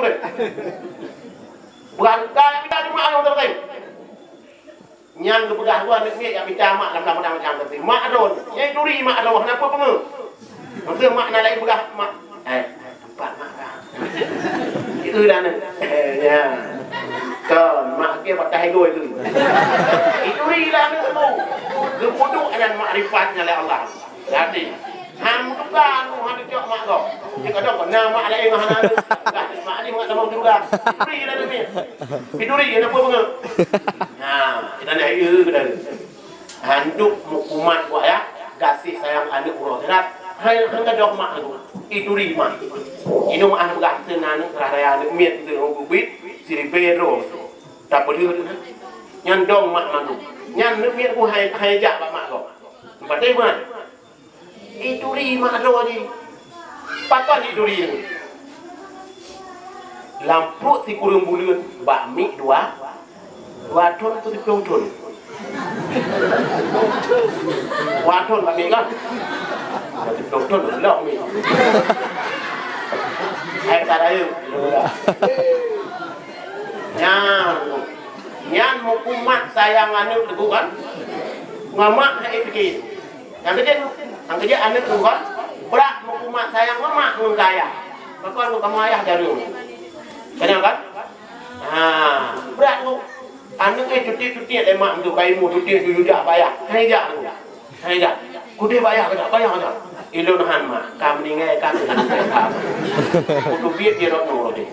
boleh. Bukan kaya kita cuma ayam terus. Nyan kepegah gua anak ni yang bicara mak dalam macam tu. Mak adon, yang duri mak adon. Kenapa pengen? Maksud mak nak lagi begah mak. Tempat mak dah. Itu dah ni. Ya. Kan mak dia pakai doi tu. Itu rilah ni tu. Kepuduk dengan makrifatnya oleh Allah. Jadi ham tukar tu hang cok mak kau. Dia kata kena mak lain dengan hang. Mak ni mak sama juga. Rilah ni. Itu ri kenapa pengen? Kita nak ya kita. Handuk mukumat buat ya. Kasih sayang anak urus sangat. Hai dok mak tu. Itu ri mak. Ini mak anak berkata anak raya anak miet tu ngubit. Siri Pedro tak boleh tu nyan dong mak manu nyan nước miếng của hai dạ bạc mak kau empat day mana itu ri mak do ni papan itu ri lampu si kurung bulan bak mi dua ton tu si ton ton bak mi kan si ton lok mi hai tak ada nyan mukumat sayang anak tu kan ngamak hai fikir yang kerja anak tu kan berat mukumat sayang mamak mengkaya bakal kamu ayah dari kenapa kan berat tu anak cuti lemak tu kaimu cuti tu juga bayar hai jak kude bayar ke tak bayar aja ilun han mak kam ni ngai kam kudu biat dia rot nuro ni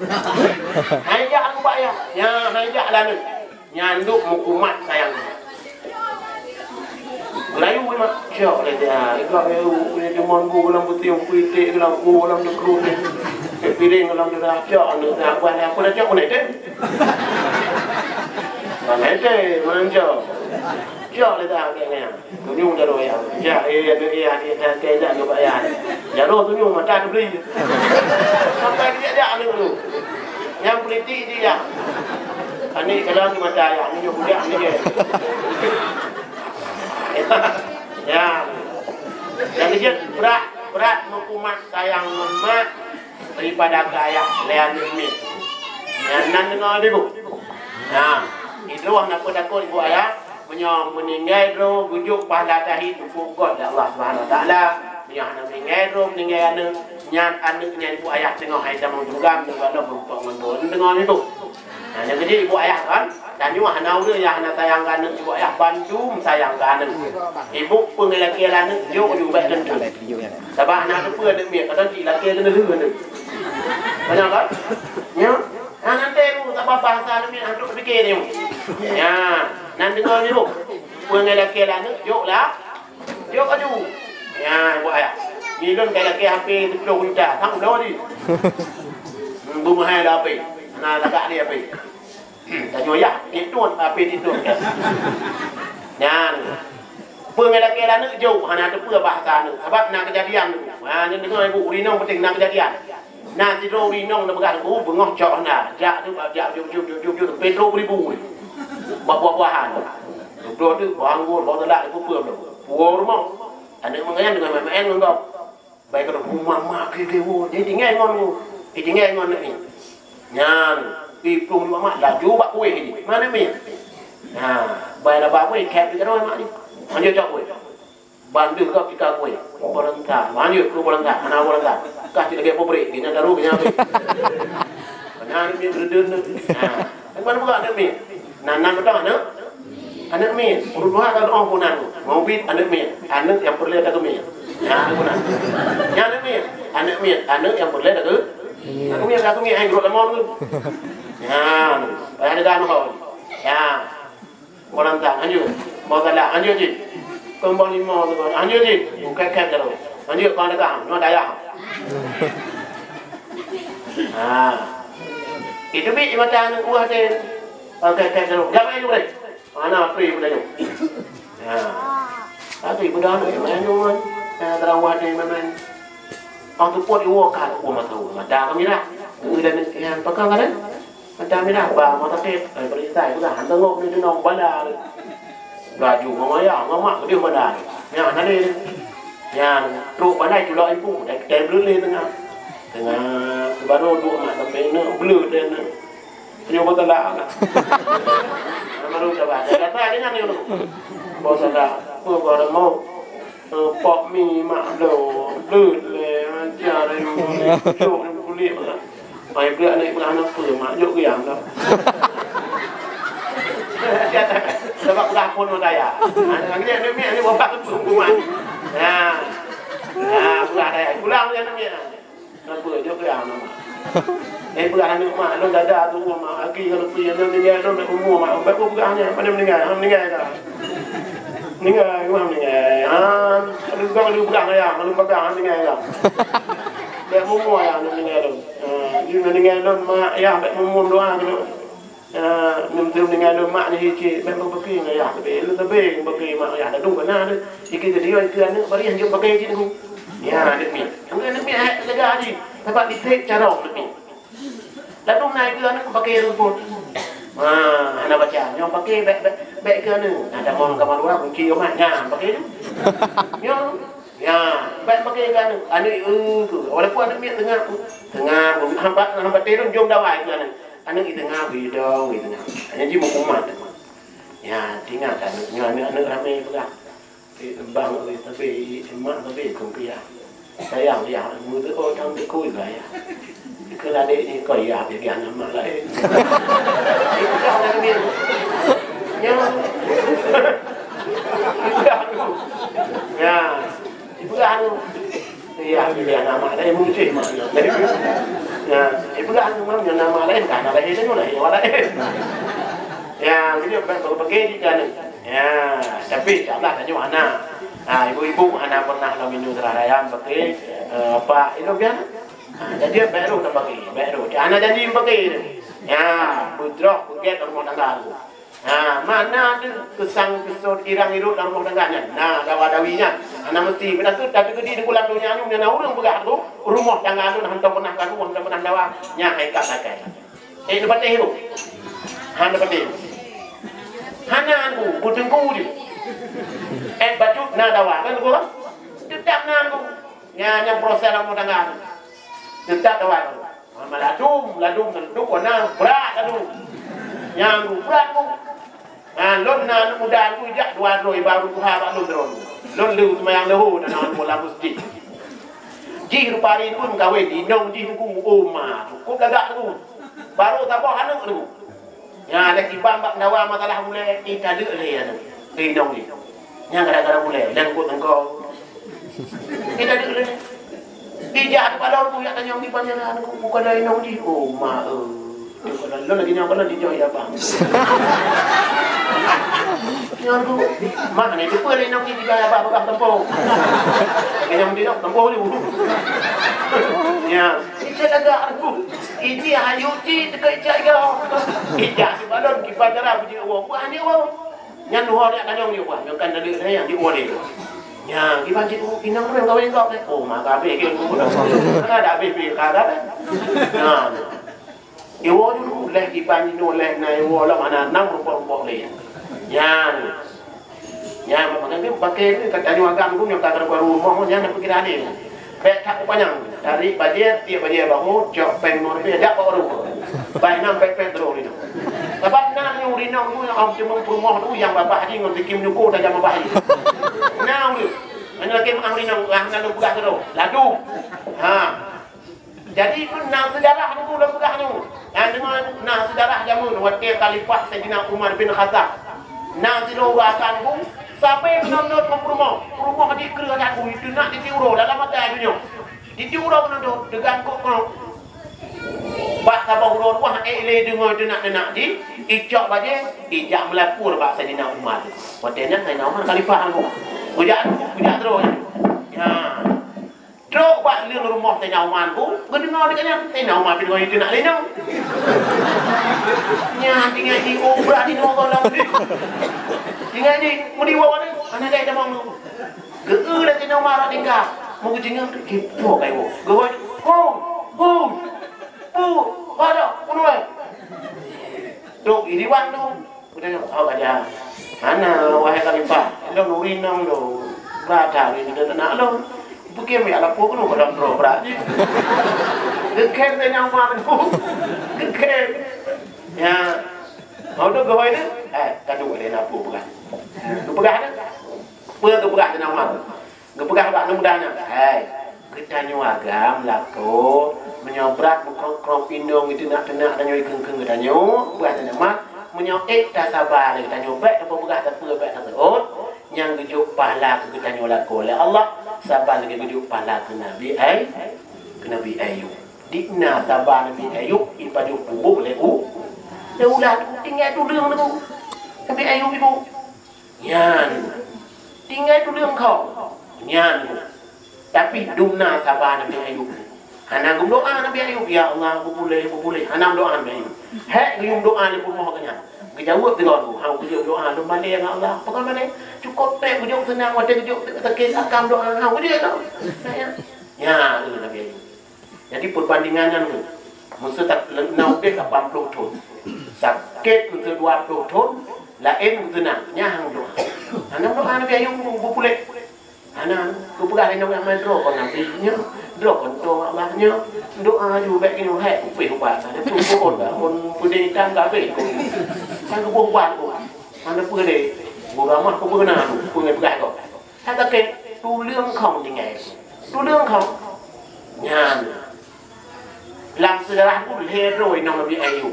hai jak aku bayar ya hai jak lah ni nyanduk mukumat sayang Melayu mak siap le dia ikut ni cuma gua dalam putih putih dalam gua dalam dekru ni piring dalam dia siap ni nak buat apa dah siap ni teh mana teh manja siap le dah kayaknya tu nyung dah roya ya dia dah ke bayar ya roh tu nyung mata beli sampai dia ni tu yang politik dia ani kalau ni mata ya ni budak ni je ya yang dia berat mukumat sayang mak daripada gaya lean ni yang nan dengar dia bu itu nak takut ibu ayah menyong meninggal ro gujuk pahala tahid untuk God Allah Subhanahu Wa Taala yang nak meninggal ro meninggal anak nyan anaknya ibu ayah tengok hai sama juga dengan Allah untuk dengar itu. Yang jadi ibu ayah kan, dan juga hanau dia yang nak sayangkan ibu ayah bantu sayangkan ibu pengelakian yo juga baik tentu. Sebab anak tu pun ada miak kadang tidak laki kena hư ni. Banyak kan? Ya. Nanti tu tak apa bahasa ni antuk fikir ni. Ya. Nanti dengar ni bu. Pengelakian yo lah. Yo aju. Ya ibu ayah. Ni kan kelakian HP 10 juta, thang đâu đi. Bung hai dah apa? Nah, lagak dia apa? Tak joyak, itu apa itu? Nyan, pengelak nak jauh, hana tu bahasa ni. Sebab nak kejadian tu. Ni dengar ibu rinong penting nak kejadian. Nah, si rinong nak berang, bengok cok na. Jak tu, jauh, petro beribu. Buah-buahan. Dua tu, anggur, bawa telak, itu pun tu. Puau rumah. Anak mengayan dengan main engkau. Baik kalau rumah mak kedewo, dia tinggal ngon, tinggal ngon ni. Nyan, pipung mak laju bak kuih ni. Mana ni? Bayar bak kuih kep kita mak ni. Mana cak kuih? Bantu kau kita kuih. Bolongka, mana tu bolongka? Mana bolongka? Kasih lagi pobrik, kita taruh kita ni. Mana ni berdun ni? Mana buka anak ni? Nan betul anak? Anak ni, urut-urut kalau orang punan, mau bit anak ni, anak yang perlu tak tu ni. Anak punan. Anak yang perlu tak tu. Aku ni ang grot lemon tu. Ya, ada dan ho. Ya. Orang tak anjur. Bawa talak anjur je. Kembang lima tu kan. Anjur je. Bukan kat terus. Anjur kau nak no daya. Itu bi mata anak kuah dia. Kat terus. Jangan anjur boleh. Mana free boleh tu. Ya. Tapi budak ni main terawat ni main. Orang tu pun iwakan rumah tu. Mata kami lah. Dan yang pegang kan? Mata kami lah. Bang, mata kek. Perintah itu lah. Hantar ngok ni nong bandar. Baju mamaya, mamak dia bandar. Yang mana ni? Yang truk bandar julak ibu. Dan kita beli tengah baru dua mak sampai nak belut dan penyobot telah nak. Baru coba. Kata dengan ni tu. Bawa telah. Bawa mau pok mi mak do belut le macam ni. Jok ni kulit mak. Mai belut ni anak apa mak jok yang dah. Sebab dah pun daya. Ni bapak tu kuman. Pula daya. Pulang dia nak dia. Apa jok yang nama. Pula anak mak lu dada tu mak aki kalau pergi dia meninggal tu umur mak bapak pulangnya pada meninggal dah. Meninggal gua meninggal. Kalau kau pulang ya, kalau pegang meninggal dah. Bapak umur ya meninggal tu. Dia meninggal tu mak ya bapak umur doang tu. Belum dengan mak ni cik memang pergi ya tapi lu tapi pergi mak ya dah dulu kena tu ikut dia itu anak bari yang pakai cik tu ya demi angkat demi jaga haji sebab ditek cara demi lalu naik ke anak pakai rumput anak baca yang pakai baik ke anak ada mau kamar luar kunci mak nya pakai tu ya baik pakai ke anak tu walaupun anak miat tengah hambat terun jom dawai ke anak itu ngawi dong gitu kan hanya cuma umat ya tinggal anak ramai pegang bang tapi emak tapi kumpia sayang dia muda orang dekui lah ya kalau ada ni kau ya biar anak mak lah itu dah nak dia ya itu anu ya biar anak mak lah muncul mak pula anu mam yang nama lain kan ada itu lah ya lain ya dia berbagai kan ya tapi insyaallah tanya mana ibu-ibu anak pernah lo minum terara ayam pakai apa itu kan jadi baru nak pakai baru anak janji pakai ya budrok buget rumah tangga mana ada kesang kesot irang irut dalam rumah tangganya dawa-dawinya anak mesti benar tu tapi ke di kulang dunia anu yang orang pegah tu rumah tangga tu hantar pernah kan hantar pernah dawa nya hai kat pakai lepas tu han lepas tu hana aku budengku dia baju dawa kan tu tetap aku nya proses dalam rumah tangga tetap dawa ladum warna berat ladum yang berat aku lon na muda aku jak dua roi baru ku ha ba lon dron lon lu semayang lehu dan on mula masjid ji rupari pun gawe di nong ji ku oma ku gagak tu baru tabah anu tu ya ada kibang bak dawa masalah mulai kita de le anu di nong ni yang gara-gara mulai dan ku engkau kita de le ija pada orang yang tanya di panjang anu bukan dari nong ji oma lo lagi nyampe lo dijoy apa? Nyampe, mana ni? Cepat ni nak kita apa apa tempoh. Yang dia tempoh ni. Ya, kita agak aku. Ini hayuti dekat jaga. Ija sebelum kita cara puji Allah. Buat ni Allah. Yang luar dia kan yang ni Allah. Yang kan dari saya yang di Allah ni. Ya, kita cik pinang orang kawin kau. Oh, maka apa? Kita ada apa? Kada apa? Nah. Iwo dulu leh kipan ini leh na iwo lah mana 6 rupa-rupa leh. Ya makanya dia pakai ni kata ni agam pun yang tak ada rumah pun jangan perkiraan ni. Baik tak panjang dari bajet tiap bajet bahu jok peng mau dia dak baru. Baik nam peng terus ni. Sebab nak ni urinang tu yang cuma rumah tu yang bapak ni ngon bikin nyukur dah jam bapak ni. Nah ni. Ana lagi mang urinang nak buka terus. Ladu. Jadi pun nak sejarah ni pun dah buka ni. Dengan nak sejarah jamun wakil khalifah Sayyidina Umar bin Khattab. Nak didoakan pun sampai benar-benar rumah di kerajaan pun itu nak ditiuro dalam mata dunia. Ditiuro benar dengan kok bak sabah urut wah ele dengar denak di ijak baje ijak melapor bak Sayyidina Umar. Wakilnya Sayyidina Umar khalifah aku. Bujak terus. Ya. Teruk buat lương rumah Sayyidina Umar pun dengar dekatnya Sayyidina Umar bin Khattab itu nak lenong. Nya tinggal di obrak di dua orang ni. Tinggal di mudi bawa ni. Mana dia demam tu. Geu dah Sayyidina Umar tinggal. Mau jengah gitu kai wo. Geu. Ada punoi. Dok ini wan tu. Udah au aja. Mana wahai khalifah. Lo nurin nang lo. Baca ni dia nak lo. Bukan me ala pokok no dalam berat ni. Geken saya nyaman tu. Geken. Ya. Mau tu gawai ni. Kadu ada napu pegang. Tu pegang ni. Pur tu pegang nyaman. Gepegah bak mudahnya. Kita nyuagam lako menyobrat krop indung itu nak kena dan nyoi keng-keng kita nyu, buat nama menyoek tak sabar kita nyobek apa pegah tak pegah tak terut yang gejuk pahala kita nyu lako oleh Allah sabar lagi gejuk pahala ke Nabi Ayub. Dikna sabar Nabi Ayub ipadu kubuk leu. Leulah tinggal tu lương tu. Nabi Ayub ibu. Yan. Tinggal tu lương kau. Yan. Tapi dumna sabar Nabi Ayub. Hanam doa Nabi Ayub, ya Allah, boleh. Hanam doa Nabi Ayub. Hek gayung doa ni pun mohon kenya. Kejawab dengan aku. Hau kejawab doa lu mana dengan Allah. Pokok mana? Cukup tek kejawab senang, wadah kejawab tekis akam doa. Hau dia tahu. Ya, itu Nabi Ayub. Jadi perbandingannya tu. Mesti tak nak dek 80 tahun. Sakit ke 20 tahun, lain ke tenang. Nyang doa. Hanam doa Nabi Ayub boleh. Anak, aku pegang yang nak main doa Nabi nya, doa doa Allahnya, doa juga baik ini hek, upih buat. Ada tu pun dah, pun puding tam tak baik. Kan aku buat aku, mana puding, buramah aku benar tu, puding pegang kau. Kata ke, tu lương không thì ngày, tu lương không, nhàn, làm sejarah pun leh rồi nong Nabi Ayub.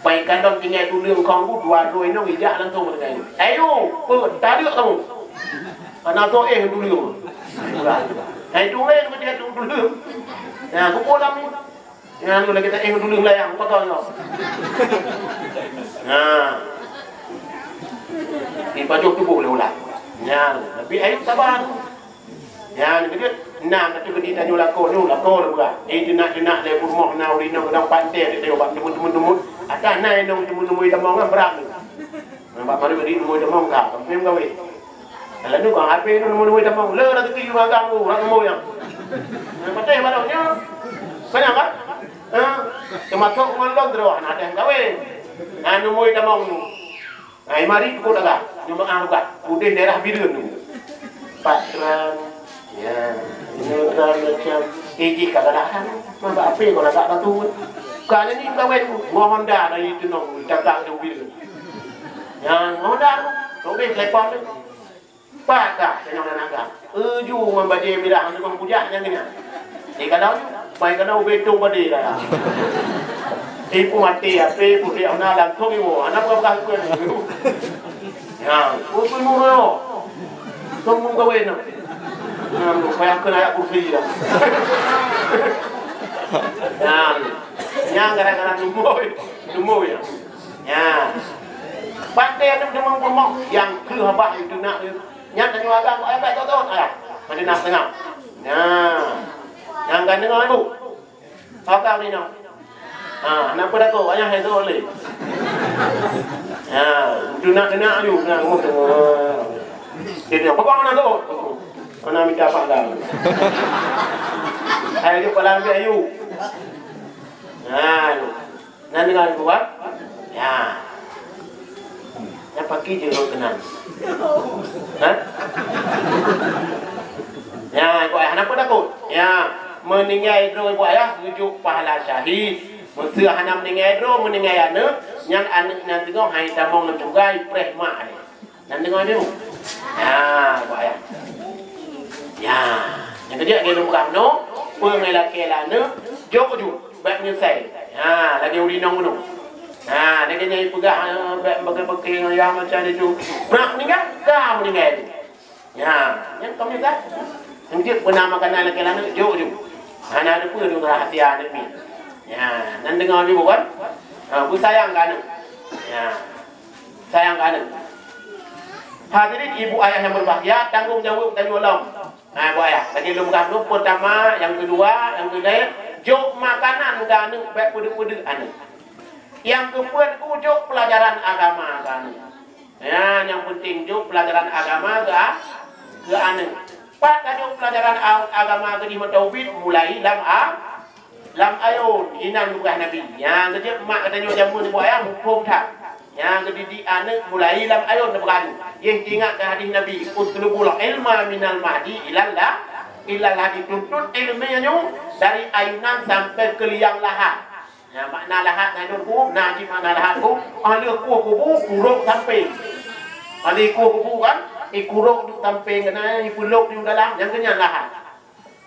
Baik kan dong thì ngày tu lương không pun dua rồi nong ijak langsung Nabi Ayub. Ayub, pun tak ada tu. Anak tu dulu. Hai tu lain macam tu dulu. Nah, aku pulang ni. Yang tu lagi kita dulu lah yang kau tahu. Nah. Ni baju tu boleh ulang. Ya, tapi Ayub sabar. Ya, ni dia nak tu kita tanya lako dah. Dia nak dia rumah nauri nak dang pantai dia buat temun. Ada nai dong temun tamang berat. Nampak mari beri temun tamang kah. Kami gawe. Kalau ni kau HP tu nombor tamang, le nak pergi magang tu, nak nombor yang. Macam mana nya? Banyak kan? Termasuk ngelong terus, ada yang kahwin. Nombor tamang tu. Mari tu dah. Cuma angkat. Udin daerah Bidun tu. Patran, ya, neutral macam. Iji kadang-kadang, nampak apa kau nak tak tu? Kalau ni kahwin, mohon dah dari itu nong, cakap tu Bidun. Yang mohon dah tu, boleh telepon tu. Pakah dengan anak. Ju membaca bilang dengan pujaknya ni. Ni kalau baik kalau betul pada dah. Ibu mati apa ibu dia anak langsung ibu anak berapa tahun tu. Ya, ibu murah. Tunggu kawin. Supaya kena kursi dah. Yang kadang-kadang nunggu ya. Ya. Pantai ada demam yang ke habah itu nak nyat dan nyuagang kau apa tu macam nak tengah. Yang kan dengar ibu. Apa ni nak? Nak pada kau banyak yang tu boleh. Tu nak you nak ngomong tu. Dia apa nak tu? Mana minta apa dah? Ayo pelan dia you. Nak dengar buat? Ya. Yang pakai je lo kenal. Ya, kau ayah kenapa takut? Ya, meninggal dulu kau ayah tujuh pahala syahid. Mesti hanam meninggal dulu meninggal anak. Yang anak nanti kau hai tamong nak cukai preh mak ni. Nanti kau ada. Ya, kau ayah. Ya, yang kedua dia lumrah no, pengai laki lana, jauh ju, baik menyesal. Ya, lagi urinong no. Dia kena pegang bagai-bagai yang macam itu. Nak meninggal, dah meninggal. Ya, yang kamu tak? Yang dia pernah makan laki lana, jauh ju. Ada apa dengan rahasia ni? Ya, dan dengar ni bukan? Sayang kan? Ya, sayang kan? Hadirin ibu ayah yang berbahagia, tanggungjawab dan tolong. Ibu ayah, tadi lumrah tu pertama, yang kedua, jok makanan kan baik pudu-pudu anu. Yang keempat jok pelajaran agama kan. Ya, yang penting jok pelajaran agama ke anu. Pak jok pelajaran agama ke di tauhid mulai lam ayun inan bukan nabi. Yang kedua mak katanya jamu ibu ayah hukum tak. Yang kedua anak mulai lam ayun beradu. Yang ingat ke hadis Nabi, "Utlubul ilma minal mahdi ilal hadis tuntut ilmunya dari ayunan sampai ke liang lahat. Ya, makna lahat na ku, naji makna lahat ku, ahli ku kubu kuruk samping. Ahli ku kubu kan, kuruk di samping kena, puluk di dalam, yang kenyang lahat.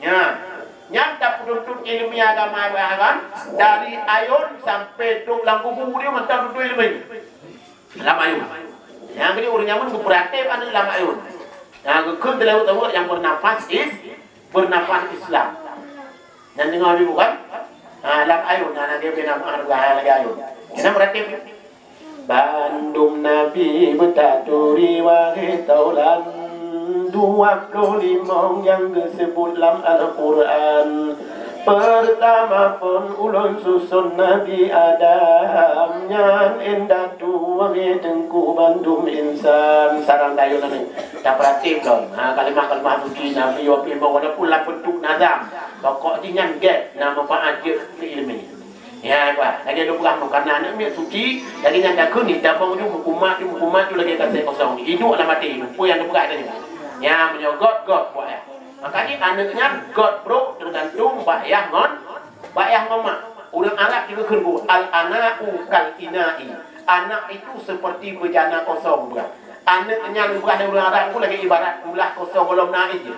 Ya, nyata penuntut ilmiah agama kan, dari ayun sampai tu lang kubu dia mentang tu ilmu. Lam ayun. Yang kedua orang nyaman beraktif anu lam ayun. Yang kedua dalam tahu yang bernafas Islam. Dan dengar dulu kan? Lam ayun, dia bina harga lagi ayun. Kenapa beraktif? Bandung Nabi bertaturi wahai taulan 25 yang disebut dalam Al-Quran. Pertama pun ulun susun Nabi Adam nyan endatu wangi tengku bandum insan sarang dayo nani dapat tip loh. Kalimah suci Nabi wapi bawa pula bentuk nazam pokok dingan get nama pak aje ilmi ya apa lagi ada bukan karena anak miak suci lagi nyanda kuning dah bangun hukumat tu lagi kasih kosong hidup lah mati pun yang buka tadi ya menyogot buat ya. Makanya anaknya God bro tergantung bayah mama. Orang Arab juga kerbu al-ana'u kal-ina'i. Anak itu seperti bejana kosong bukan. Anaknya bukan orang Arab pun lagi ibarat ulah kosong belum naik je.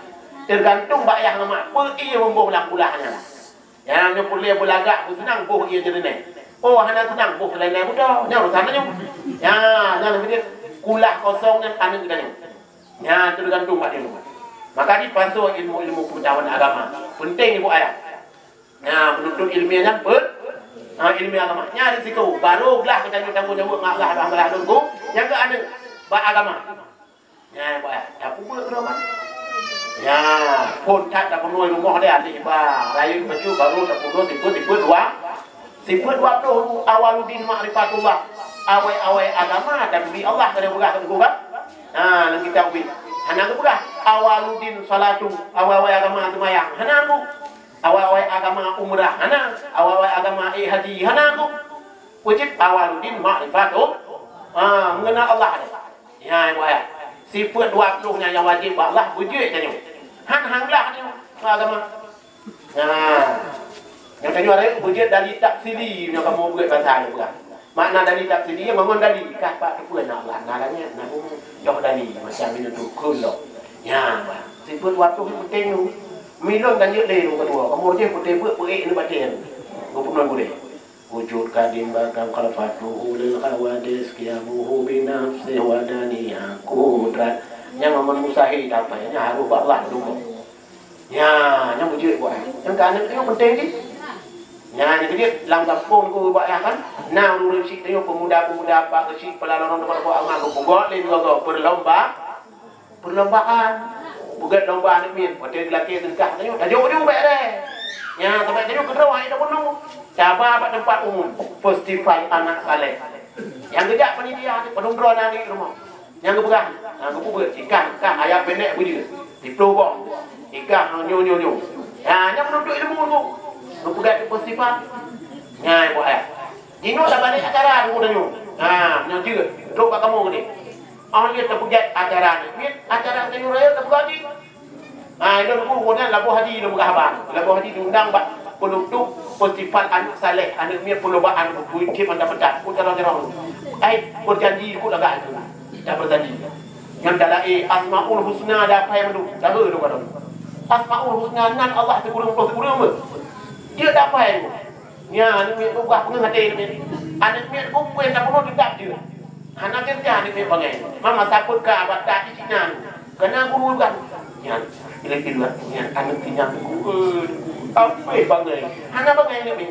Tergantung bayah mama. Apa ia membuh bulahnya. Yang dia boleh belagak senang buh ia jadi ni. Oh hana senang buh lain-lain mudah. Nya urusannya. Ya, jangan dia kulah kosongnya anak kita ni. Ya tergantung bayah mama. Maka dipantau ilmu pengetahuan agama. Penting ibu ayah. Nah, penuntut ilmiahnya ilmiah agama. Nya risiko. Barulah kita tanggung-tanggung ngaklah abang-abang nunggu. Yang ke ada agama. Ya, ibu ayah. Dah pun berapa? Ya, pun tak dah penuh rumah dia adik bah. Rayu baju baru dah penuh sifat 20 awaludin ma'rifatullah. Awai agama dan bi Allah kada berah kan gua. Nah, kita ubin. Hana tu berah awaludin salatu awal-awal agama semayang hana tu awal-awal agama umrah hana awal-awal agama haji hana tu wajib awaludin ma'rifatullah mengenal Allah ada ya ibu ayah sifat 20 nya yang wajib Allah wujud tanya hang-hanglah ni agama yang tadi ada wujud dari taksili yang kamu buat bahasa ni bukan makna dari taksili yang bangun dari kata kepuan Allah nalanya namu dah dari macam ini tu kulo ya sifat waktu penting tu milon dan yuk tu kedua kamu je putih perik ni batin gubernur boleh wujud kadim bakam khalafatuhu lil hawadis qiyamuhu binafsi wadaniya kudrat yang aman musahi apa ya harus Allah dulu ya yang wujud buat yang kanan itu penting je ya ni dia lang kampung ku buat kan nah dulu si tengok pemuda-pemuda apa ke si pelalon depan buat amal ku gol le juga perlombaan bukan lomba ni min pada lelaki tengah tengok dah jauh baik dah ya tempat tengok ke rawai dah penuh apa tempat umum festival anak saleh yang kejap panitia ni penuh drone ni rumah yang keberah kebuat ikan ayam pendek bunyi di pelobong ikan nyo ya yang penduduk ilmu tu berpegat di festival ya ibu ayah Dino dah balik acara aku dah nyu yang juga duduk kat kamu ni dia terpegat acara ni acara sayur raya terpegat ni itu aku kemudian labu haji labu diundang penduduk festival anak saleh anak punya perlombaan berkuikip anda pedat putar-putar berjanji ikut agak itu dah berjanji yang dalam Asmaul Husna ada apa yang dah tu kata Asmaul Husna nan Allah tegurung dia dah apa yang ya ni mi ubah penghati ni anak mi kumpul tak perlu dekat dia anak kerja ni mi bangai mama takut ke abad tak di Cina kena guru kan ya bila ya anak tinya ku apa bangai anak bangai ni mi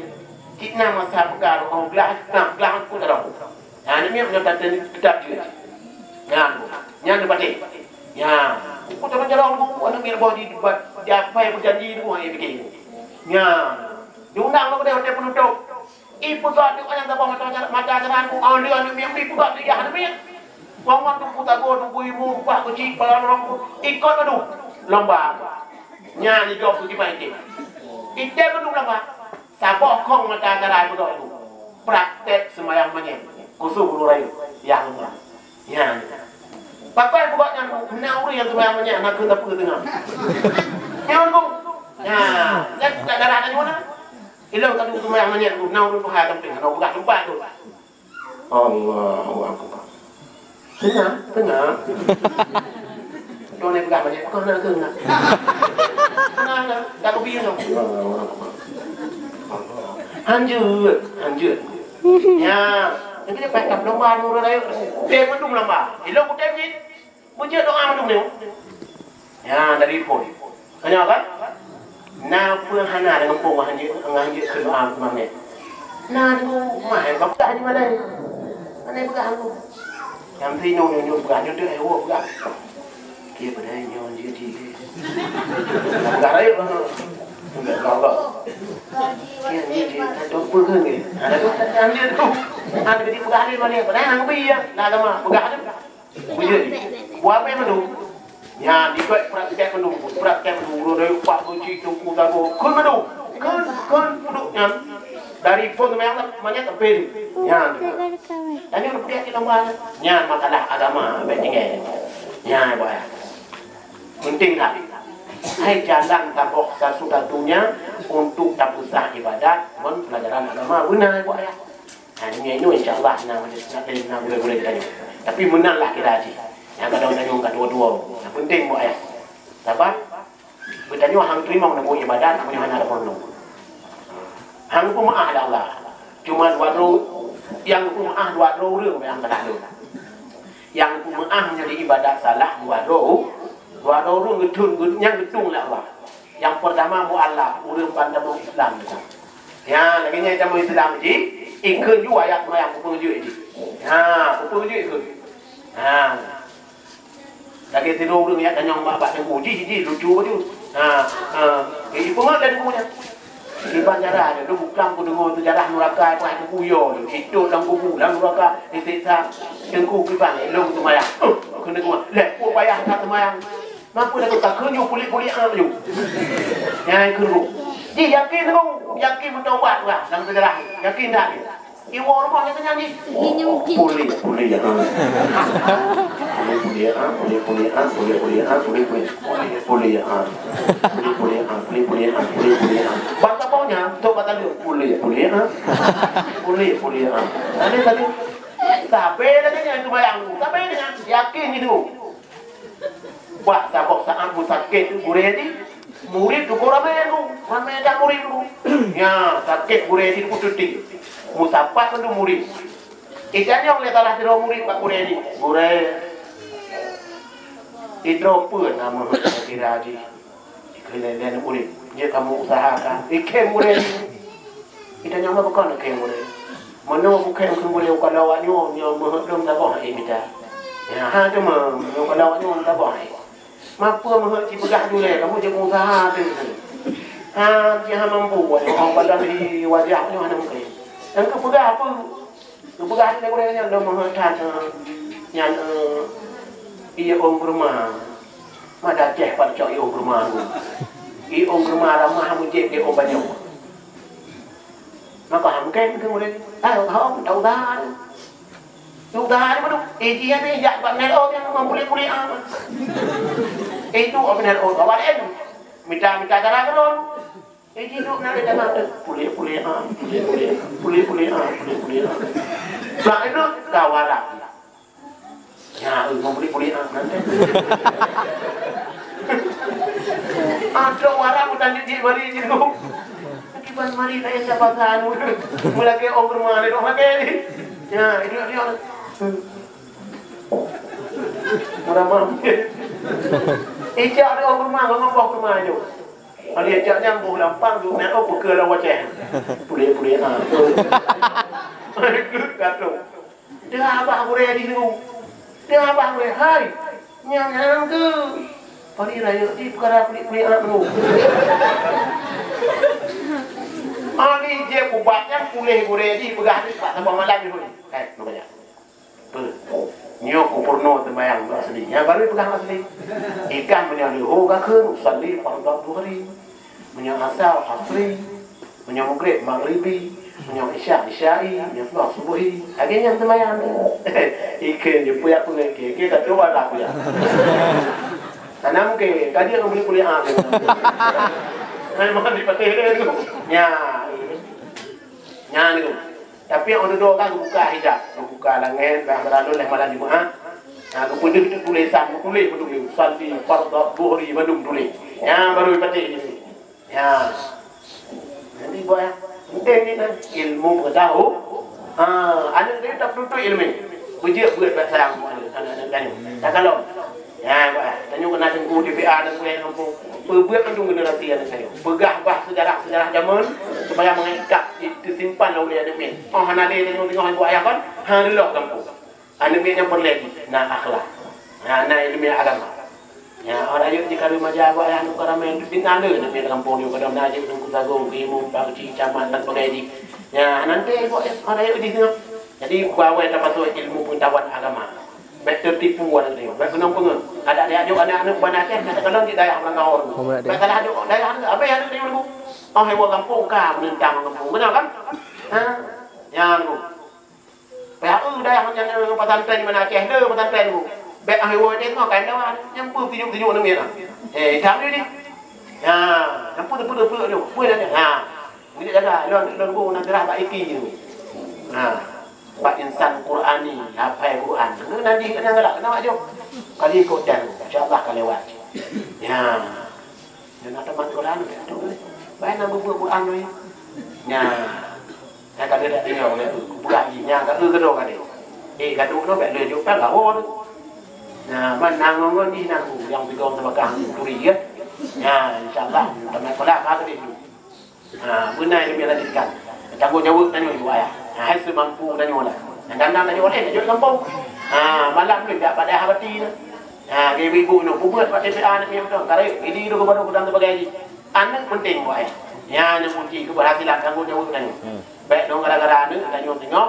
Cina masa pegar orang gelah ku tahu ya ni mi menyatakan dekat dia ya debat ya ku terus jalan ku anak mi bawa di debat dia apa yang berjanji tu ai begini ya diundang lo ke dia penduduk ibu gak tu yang dapat mata ajaran ku dia ni yang ibu gak dia ni ngomong tu putar go tu ibu pak kecil pelan orang ikut tu lomba nyanyi job tu gimana itu tu lomba sabok kong mata ajaran tu tu praktek semayang manyem kusu bulu rayu yang lomba ya pakai buatnya nauri yang semayang manyem nak ke tengah yang tu Ya, dan darah ada mana? Ilau tak tu yang mana tu, nau tu hal penting, nau bukan tempat tu. Allahu Akbar. Tengah. Kau ni bukan mana? Kau nak kena. Nah, tak kau biar tu. Hancur. Ya, ini kita pakai lomba nu rai. Dia mendung lomba. Ilau ku tengit. Punya doa mendung ni. Ya, dari pun. Hanya kan? Nah, pun hana dengan pun hanjir ke doa memang ni. Nah, tu mah kau tak di mana? Mana bukan aku? Yang tu nyu bukan nyu tu ayo bukan. Kia pada nyu dia ti. Bukan rai kan? Bukan kau. Kia ni dia tak pun ke ni. Ada tu hanjir tu. Ada di bukan ni mana? Pada hang bi ya. Nah, lama bukan tu. Bujur. Buat apa mendu? Ya, di kuat praktek mendu. Praktek mendu dari pak buci tu ku gago. Kun mendu. Kun mendu nyam. Dari pun memang banyak terpilih. Ya. Dan yang berpihak kita buat. Ya, masalah agama betingnya. Ya, boy. Penting tak? Hai jalan tabok satu-satunya untuk tak usah ibadat, pelajaran agama benar boy. Nah, ini insya-Allah nak boleh kita tanya. Tapi menanglah kita aja. Yang kadang tanya kedua-dua. Yang penting boy. Sebab bertanya hang terima nak buat ibadat, apa yang ada pun. Hang pun maaf dah Allah. Cuma dua yang pun maaf dua รื่องyang salah tu. Yang pun maaf jadi ibadat salah dua รื่องgetun yang getung lah Allah. Yang pertama mu'allaf urang pandang Islam tu. Ya, lagi nya jamu Islam ji, ikut juga ayat yang pun je ji. Ha, pun je ikut. Ha. Lagi tidur urang ya tanya mak tengku ji lucu betul. Ini pun ada punya. Iban jarah ada tu bukan ku dengar tu jarah neraka apa tu kuyo tu hidup dalam kubur dalam neraka disiksa tengku kiban elong tu mayang kena gua lek ku payah tak mayang mampu dah tak kunyu kulit-kulit am tu yang kuru ji yakin bertaubat lah dalam sejarah yakin tak iwo rumah yang nyanyi boleh bangsa paunya untuk kata dia boleh ada tadi sampai dengan itu bayang sampai dengan yakin itu buat sabok saat sakit tu guredi murid tu ramai dah murid tu ya sakit guredi tu cuti musafat tu murid ikannya oleh talah tiro murid pak guredi itu pun nama kira haji kena murid dia kamu usahakan ikan murid kita nyama bukan ikan murid mana bukan murid kalau awaknya belum tak boleh kita ya ha cuma kalau awaknya tak boleh mampu menghaji pegah dulu kamu jangan usaha tu ha dia mampu orang pada di wajahnya mana mungkin dan ke pegah apa ke pegah ni kurangnya dah menghaji yang ia orang rumah mana ceh pada cak ia orang rumah tu ia orang rumah ramah mujib dia orang banyak maka hamkan ke murid tahu dah ni mana dia ni jak buat nero yang boleh itu apa nero kawan minta cara terus hidup nak ada macam boleh nah itu kawaran ya boleh nanti ada orang udah jadi mari gitu kiban mari saya siapa kan mulai ke orang rumah ni orang ke ya itu dia mudah-mudahan ijak ada orang rumah ngomong rumah itu kalau ijaknya ambuh lampang tu nak apa ke lawa ceh boleh kata dia abah boleh di tu dia abah boleh hai nyang ke pari raya di perkara kulit anak tu ani je ubatnya boleh di pegah ni pak tambah malam ni namanya nyok purno tembayang asli yang baru pegang asli ikan punya liho kakun usali pada 2 hari punya asal asli punya maghribi punya isya'i punya subuhi akhirnya tembayang ikan je punya pun ke tak coba lah punya tanam ke tadi yang beli kuliah Memang di patih dia tu. Ya. Ya ni. Tapi yang orang dua kan buka hijab, buka langit, berlalu leh malam Jumaat. Nah, kemudian itu tulisan, tulis betul. Salli fardhu dhuhri madum tulis. Ya baru patih ni. Ya. Nanti buat penting ni ilmu pengetahuan. Anak dia tak tuntut ilmu. Berjek buat sayang anak-anak kan. Tak kalau. Ya, tanya kena tunggu DPA dan lain kampung. Berbuat kan generasi anak saya. Begah sejarah zaman supaya mengikat disimpan oleh anak min. Oh, anak dia tengok ibu ayah kan. Harillah kampung. Anak min yang perlagi. Nah, akhlak. Nah, ilmu agama. Ya, orang yuk jika rumah jago ayah nu karamai itu nala anak min kampung dia kadang najib tunggu sagung ilmu pagi camat dan pengaji. Ya, nanti ibu orang yuk di sini. Jadi bawa dapat ilmu pengetahuan agama. Betul tipuan tu. Baik kenang pengen. Ada dia ajuk anak-anak banakan kata kalau di daerah Langkaur. Baik kalau ajuk daerah apa yang ada di dulu. Oh hewan kampung kah menentang kampung. Benar kan? Ha? Yang tu. Baik daerah yang pesantren di mana Aceh dah pesantren tu. Baik hewan dia tu kan dah nyampu tujuh nak ni. Jam ni. Ya, nyampu tu tu tu. Puan dia. Ha. Ni jaga lon go nak gerah baik iki tu. Ha. Pak insan Qurani, hafal Quran. Nanti kena galak, kena maju. Kali ikut dan insya-Allah kali lewat. Ya. Dan ada mat Quran tu. Baik nak buat Quran tu. Ya. Saya kata dah tengok ni buka nya kata kedok kata. Kaduk tu baik le juk pan lawa tu. Nah, menang ngon di nang yang pegang sama kang turi ya. Ya, insya-Allah teman sekolah kata dia. Ha, benar dia lanjutkan. Tanggungjawab tanya ibu ayah. Hai semampu tanya lah. Dan tanya oleh nak jual kampung. Malam ni tak pada hati tu. Ibu ni buat pada TPA nak yang tu. Kalau ini tu kepada kudang sebagai anak penting buat. Ya, yang kunci keberhasilan tanggungjawab tanya. Baik dong gara-gara ni tanya tengok.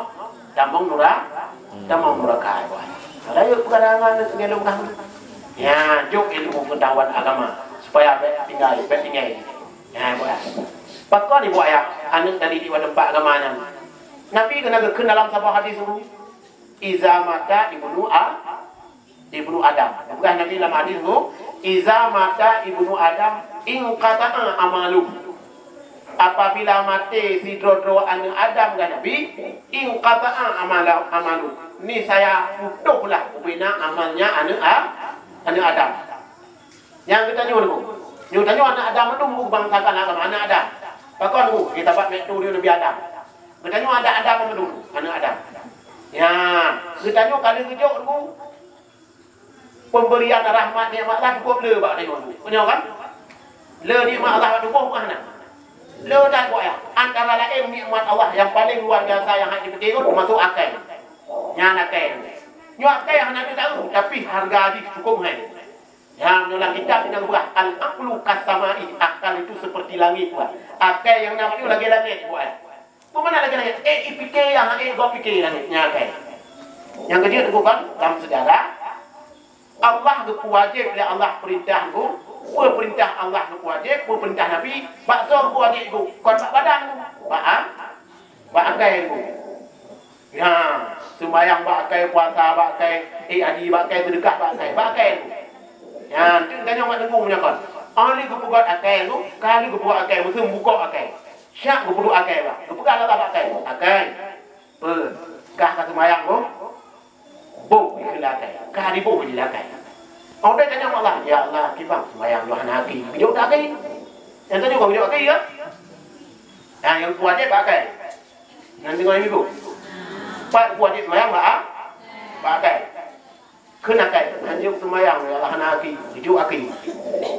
Damong nurah kai buat. Kalau yuk perangan ngelung dah. Ya, jok ilmu pengetahuan agama supaya baik tinggal. Ya, buat. Pakar ibu ayah anak tadi di tempat agamanya. Nabi kena dalam sebuah hadis itu. Iza mata ibnu Adam. Bukan Nabi dalam hadis itu. Iza mata ibnu Adam inqata'a amalu. Apabila mati si drodro anak Adam kan Nabi inqata'a amalu. Ni saya putuslah bina amalnya anak Adam. Yang kita tanya dulu. Tanya anak Adam itu bangsakan agama anak Adam. Pakon tu kita buat metu dia Nabi Adam. Bertanya ada Adam apa dulu? Anak Adam. Ya, bertanya kali kejok tu pemberian rahmat nikmat Allah cukup le bak tengok tu. Benar kan? Le nikmat Allah cukup bukan nak. Le dah buat ya. Antara lain nikmat Allah yang paling luar biasa yang hak dipetik tu masuk akal. Yang akal. Nyu akal yang nak tahu tapi harga dia cukup hai. Yang dalam kitab kita buat al-aqlu kasamai, akal itu seperti langit buat. Akal yang nak itu lagi langit buat. Mana lagi langit? Fikir yang gua fikir langitnya akal. Yang kedua tu kan dalam sejarah Allah berwajib oleh Allah perintah tu, perintah Allah berwajib, perintah Nabi, bakso berwajib tu. Kon badan tu. Bak akal tu. Ya, sembahyang bak akal, puasa bak akal, haji bak akal, sedekah bak akal tu. Ya, tu tanya mak tenggung punya kan. Ali ku buat akal tu, kali ku buat akal, mesti buka akal. Syak ku perlu akal bah. Ku pegang Allah akal. Akal. Kah ka semayang tu. Bu ikhlak akal. Kah di bu di akal. Orang dah tanya Allah, ya Allah, kibang semayang Tuhan haki. Video tak akal. Yang tanya kau video akal ya? Yang kuatnya akal. Nanti kau ini bu. Pak kuatnya semayang bah. Akal. Kena kai hanjuk semayang Allah haki hijuk aki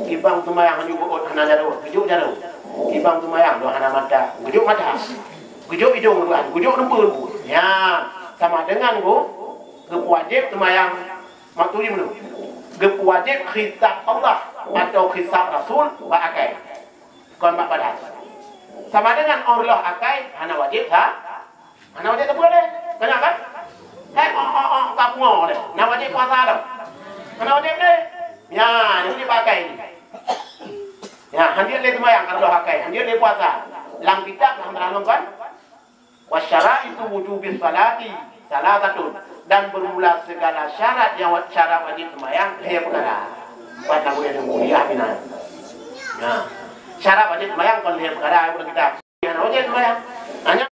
kibang semayang hanjuk buat hana jaro hijuk jaro kibang semayang do hana mata hijuk mata hijuk hidung tuan hijuk nempur ya sama dengan go wajib semayang maktuli menu wajib khitab Allah atau khitab Rasul ba akai kon ba padas sama dengan Allah akai hana wajib hana wajib tak boleh kena kan tak ngor deh. Nama dia puasa dah. Nama dia ni. Ya, ini dipakai ni. Ya, hadir le semayang kalau pakai. Hadir le puasa. Dalam kitab yang terangkan wasyara itu wujubi salati salah satu dan bermula segala syarat yang syarat wajib semayang dia perkara. Empat nama yang mulia bina. Ya. syarat aja sembahyang kalau lihat perkara kita. Yang aja sembahyang. Hanya